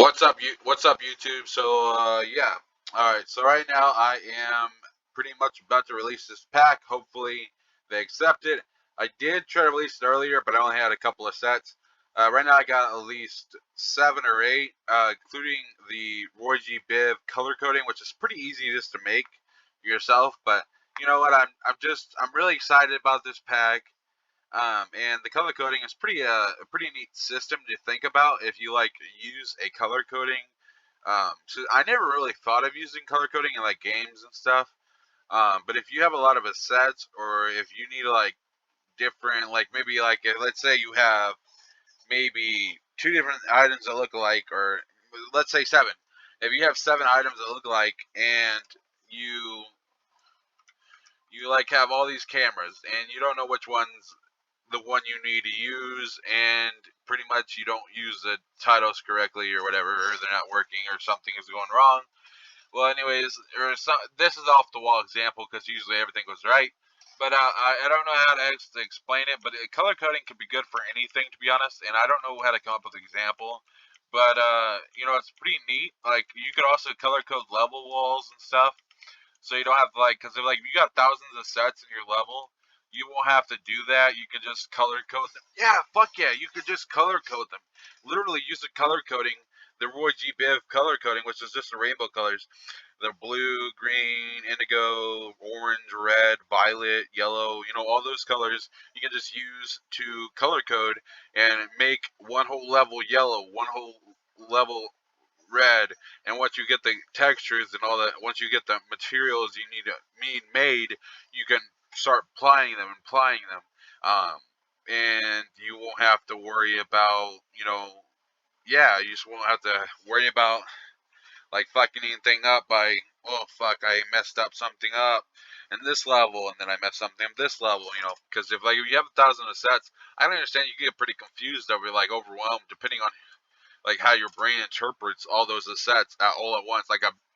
What's up, YouTube? Yeah. All right. So right now I am pretty much about to release this pack. Hopefully they accept it. I did try to release it earlier, but I only had a couple of sets. Right now I got at least 7 or 8, including the RoyGBiv color coding, which is pretty easy just to make yourself. But you know what? I'm really excited about this pack. And the color coding is a pretty neat system to think about if you like use a color coding. So I never really thought of using color coding in like games and stuff. But if you have a lot of assets, or if you need like different, like maybe like let's say you have maybe two different items that look alike, or let's say seven. If you have 7 items that look alike, and you you like have all these cameras, and you don't know which one's the one you need to use, and pretty much you don't use the titles correctly or whatever, or they're not working, or something is going wrong. Well, anyways, this is off the wall example because usually everything goes right. But I don't know how to explain it, but color coding can be good for anything, to be honest. And I don't know how to come up with an example, but it's pretty neat. Like you could also color code level walls and stuff, so you don't have to because if you got thousands of sets in your level, you won't have to do that. You can just color code them. Yeah, fuck yeah, you could just color code them. Literally use the color coding, the RoyGBiv color coding, which is just the rainbow colors. The blue, green, indigo, orange, red, violet, yellow, all those colors you can just use to color code and make one whole level yellow, one whole level red. And once you get the textures and all that, once you get the materials you need made, you can start applying them, and you won't have to worry about, yeah, you just won't have to worry about like fucking anything up by, oh fuck, I messed up something up in this level, and then I messed something up this level, because if you have 1,000 of sets, I don't understand, you get pretty confused over, like, overwhelmed, depending on like how your brain interprets all those sets all at once.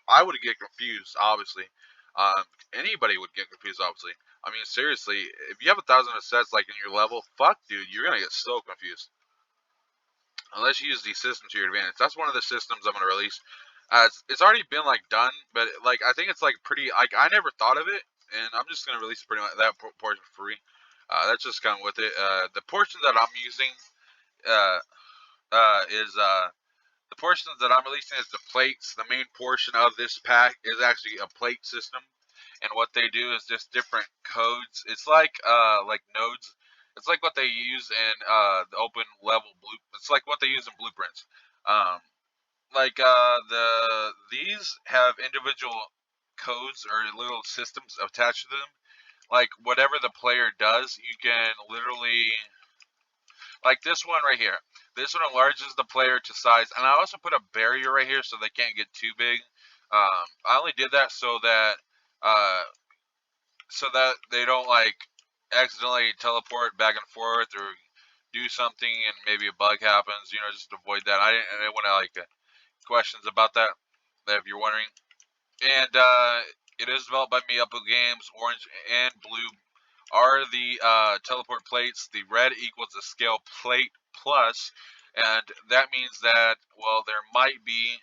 I would get confused, obviously. Um, Anybody would get confused, obviously. I mean, seriously, if you have 1,000 sets like in your level, fuck, dude, you're gonna get so confused unless you use these systems to your advantage. That's one of the systems I'm gonna release. It's already been like done, but like I think it's like pretty. Like I never thought of it, and I'm just gonna release pretty much that portion for free. That's just kind of with it. The portion that I'm using uh, is the portions that I'm releasing is the plates. The main portion of this pack is actually a plate system, and what they do is just different codes. It's like nodes. It's like what they use in the open level blue. It's like what they use in blueprints. Um, these have individual codes or little systems attached to them. Like whatever the player does, you can literally, like this one right here. This one enlarges the player to size, and I also put a barrier right here so they can't get too big. I only did that uh, so that they don't like accidentally teleport back and forth or do something and maybe a bug happens. Just avoid that. I didn't want to questions about that. If you're wondering, and it is developed by Me Apple Games. Orange and blue are the teleport plates. The red equals the scale plate plus, and that means that, well, there might be,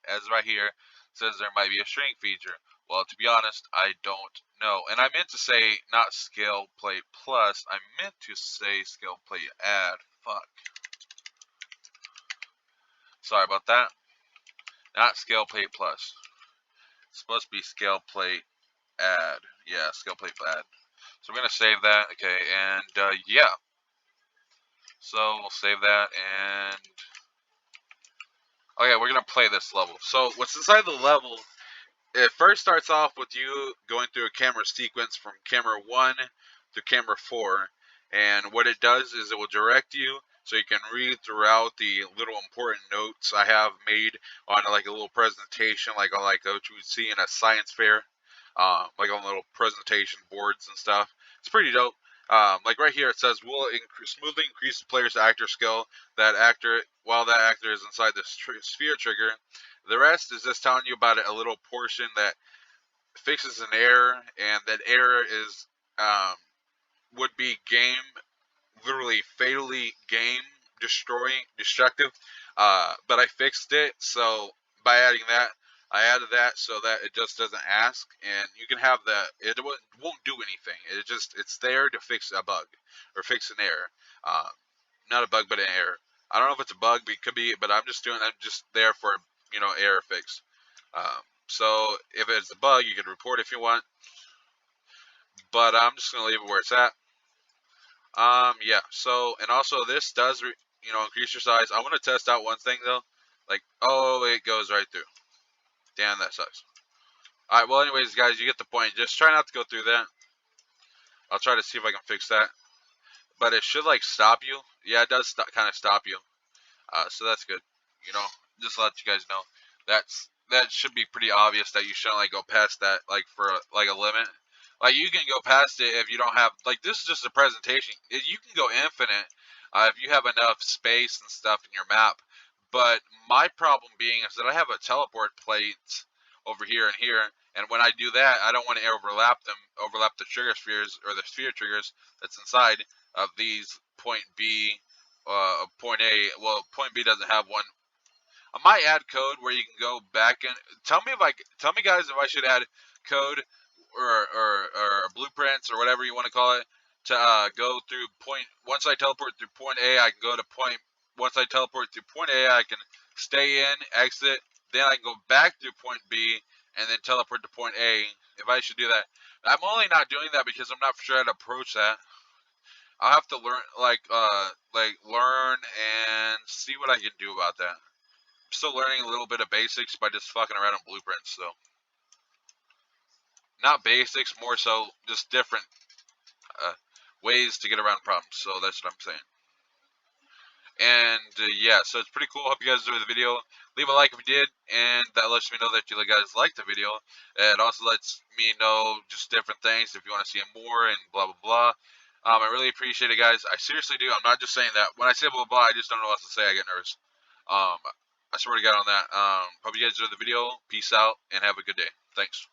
as right here says, there might be a shrink feature. Well, to be honest, I don't know. And I meant to say not scale plate plus. I meant to say scale plate add. Fuck. Sorry about that. Not scale plate plus. It's supposed to be scale plate add. Yeah, scale plate add. So I'm gonna save that. Okay, and yeah. So we'll save that, and okay, we're gonna play this level. So what's inside the level? It first starts off with you going through a camera sequence from camera 1 to camera 4, and what it does is it will direct you so you can read throughout the little important notes I have made on like a little presentation, like what you would see in a science fair, like on little presentation boards and stuff. It's pretty dope. Like right here, it says will smoothly increase the player's actor skill. That actor, while that actor is inside the sphere trigger. The rest is just telling you about a little portion that fixes an error, and that error is would be game, literally fatally game destroying, destructive. But I fixed it, so by adding that, I added that so that it just doesn't ask, and you can have that. It won't do anything. It's there to fix a bug or fix an error. Not a bug, but an error. I don't know if it's a bug, but it could be. But I'm just there for error fix. So if it's a bug, you can report if you want. But I'm just gonna leave it where it's at. Yeah. So, and also this does, increase your size. I want to test out one thing though. Like, oh, it goes right through. Damn, that sucks. All right. Well, anyways, guys, you get the point. Just try not to go through that. I'll try to see if I can fix that. But it should like stop you. Yeah, it does kind of stop you. So that's good. You know, just to let you guys know. That should be pretty obvious that you shouldn't like go past that like for like a limit. Like you can go past it if you don't have like this is just a presentation. You can go infinite if you have enough space and stuff in your map. But my problem being is that I have a teleport plate over here and here, and when I do that, I don't want to overlap the trigger spheres or the sphere triggers that's inside of these point B point A. Well, point B doesn't have one. I might add code where you can go back and tell me guys if I should add code or blueprints or whatever you want to call it to go through point. Once I teleport through point A, I can go to point. Once I teleport through point A, I can stay in, exit, then I can go back through point B and then teleport to point A. If I should do that, I'm only not doing that because I'm not sure how to approach that. I'll have to learn, learn and see what I can do about that. I'm still learning a little bit of basics by just fucking around on blueprints, so. Not basics, more so just different uh, ways to get around problems, so that's what I'm saying. And yeah, so it's pretty cool. Hope you guys enjoyed the video. Leave a like if you did, and that lets me know that you guys like the video. It also lets me know just different things if you want to see more and blah blah blah. I really appreciate it, guys. I seriously do. I'm not just saying that. When I say blah blah, I just don't know what else to say. I get nervous. I swear to God on that. Hope you guys enjoyed the video. Peace out and have a good day. Thanks.